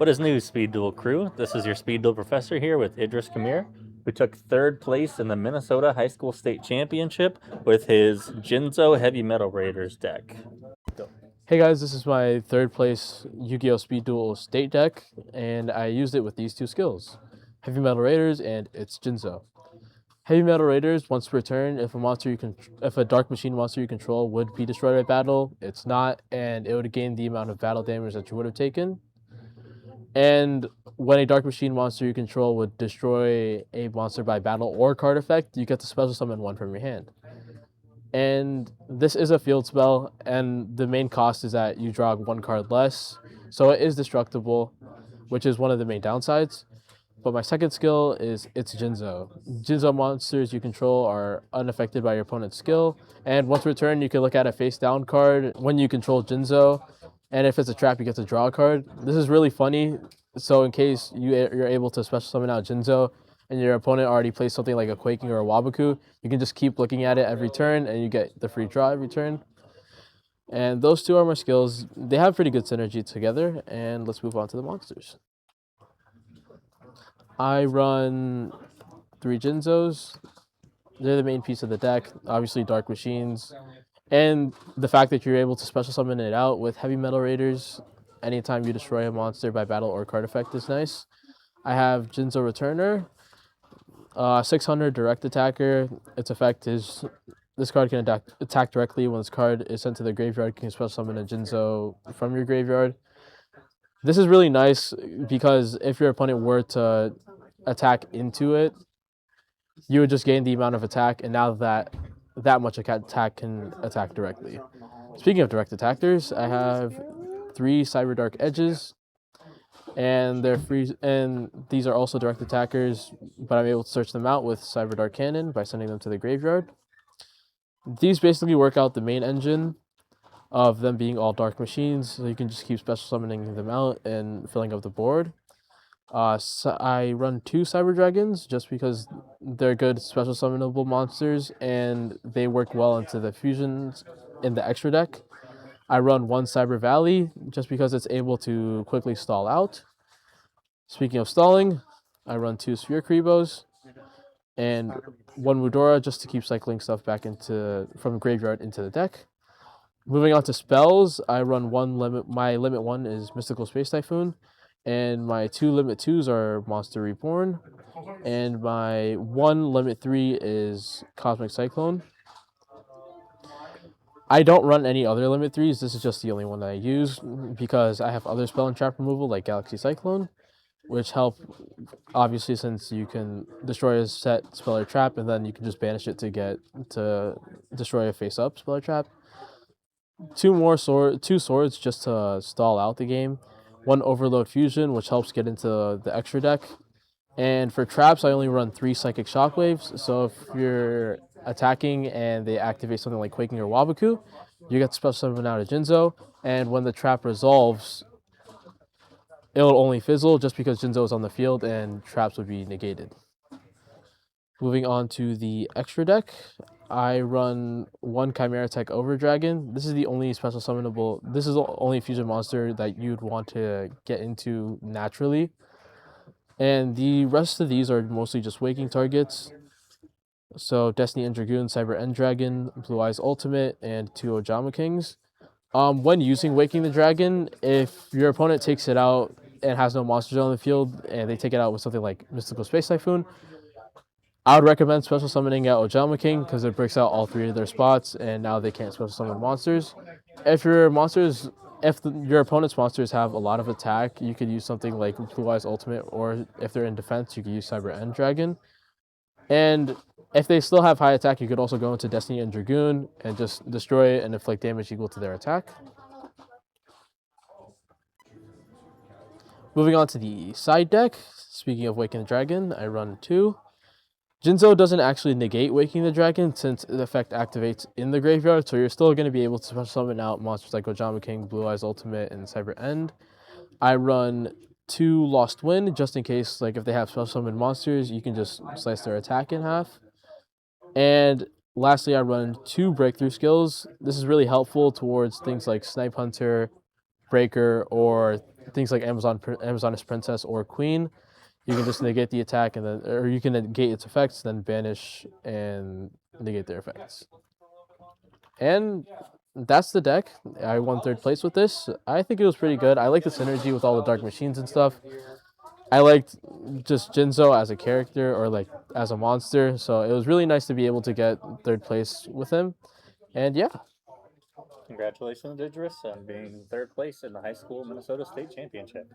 What is new, Speed Duel crew? This is your Speed Duel professor here with Idris Caamir, who took third place in the Minnesota High School State Championship with his Jinzo Heavy Metal Raiders deck. Go. Hey guys, this is my third place Yu-Gi-Oh! Speed Duel state deck, and I used it with these two skills, Heavy Metal Raiders and its Jinzo. Heavy Metal Raiders, once per turn, if a Dark Machine monster you control would be destroyed by battle, it's not, and it would gain the amount of battle damage that you would have taken. And when a Dark Machine monster you control would destroy a monster by battle or card effect, you get to special summon one from your hand. And this is a field spell, and the main cost is that you draw one card less, so it is destructible, which is one of the main downsides. But my second skill is its Jinzo. Jinzo monsters you control are unaffected by your opponent's skill, and once per turn you can look at a face down card when you control Jinzo, and if it's a trap you get to draw a card. This is really funny, so in case you're able to special summon out Jinzo, and your opponent already plays something like a Quaking or a Wabaku, you can just keep looking at it every turn, and you get the free draw every turn. And those two are my skills. They have pretty good synergy together, and let's move on to the monsters. I run 3 Jinzos. They're the main piece of the deck. Obviously, Dark Machines. And the fact that you're able to special summon it out with Heavy Metal Raiders anytime you destroy a monster by battle or card effect is nice. I have Jinzo Returner. 600 direct attacker. Its effect is this card can attack directly when this card is sent to the graveyard. You can special summon a Jinzo from your graveyard. This is really nice because if your opponent were to attack into it, you would just gain the amount of attack, and now that much attack can attack directly. Speaking of direct attackers, I have 3 Cyber Dark Edges, and they're free, and these are also direct attackers, but I'm able to search them out with Cyber Dark Cannon by sending them to the graveyard. These basically work out the main engine of them being all Dark Machines, so you can just keep special summoning them out and filling up the board. So I run 2 Cyber Dragons just because they're good special summonable monsters and they work well into the fusions in the extra deck. I run 1 Cyber Valley just because it's able to quickly stall out. Speaking of stalling, I run 2 Sphere Kribos and 1 Mudora just to keep cycling stuff back from graveyard into the deck. Moving on to spells, I run 1 limit. My limit 1 is Mystical Space Typhoon, and my 2 limit 2s are Monster Reborn, and my 1 limit 3 is Cosmic Cyclone. I don't run any other limit 3s, this is just the only one that I use because I have other spell and trap removal like Galaxy Cyclone, which help obviously since you can destroy a set spell or trap and then you can just banish it to destroy a face up spell or trap. 2 swords just to stall out the game. 1 Overload Fusion, which helps get into the extra deck. And for traps, I only run 3 Psychic Shockwaves. So if you're attacking and they activate something like Quaking or Wabaku, you get to special summon out a Jinzo. And when the trap resolves, it'll only fizzle just because Jinzo is on the field and traps would be negated. Moving on to the extra deck, I run 1 Chimera Tech Overdragon. This is the only special summonable, this is the only fusion monster that you'd want to get into naturally. And the rest of these are mostly just waking targets. So Destiny End Dragoon, Cyber End Dragon, Blue Eyes Ultimate, and 2 Ojama Kings. When using Waking the Dragon, if your opponent takes it out and has no monsters on the field, and they take it out with something like Mystical Space Typhoon, I would recommend special summoning out Ojama King because it breaks out all 3 of their spots, and now they can't special summon monsters. If your opponent's monsters have a lot of attack, you could use something like Blue Eyes Ultimate, or if they're in defense, you could use Cyber End Dragon. And if they still have high attack, you could also go into Destiny and Dragoon and just destroy it and inflict damage equal to their attack. Moving on to the side deck, speaking of Waking the Dragon, I run 2. Jinzo doesn't actually negate Waking the Dragon since the effect activates in the graveyard, so you're still going to be able to special summon out monsters like Ojama King, Blue Eyes Ultimate, and Cyber End. I run 2 Lost Wind just in case, like if they have special summon monsters, you can just slice their attack in half. And lastly, I run 2 Breakthrough Skills. This is really helpful towards things like Snipe Hunter, Breaker or things like Amazoness Princess or Queen, you can just negate the attack and then, or you can negate its effects, then banish and negate their effects. And that's the deck. I won third place with this. I think it was pretty good. I like the synergy with all the dark machines and stuff. I liked just Jinzo as a character or like as a monster. So it was really nice to be able to get third place with him. And yeah, Congratulations, Idris, on being third place in the high school Minnesota State Championship.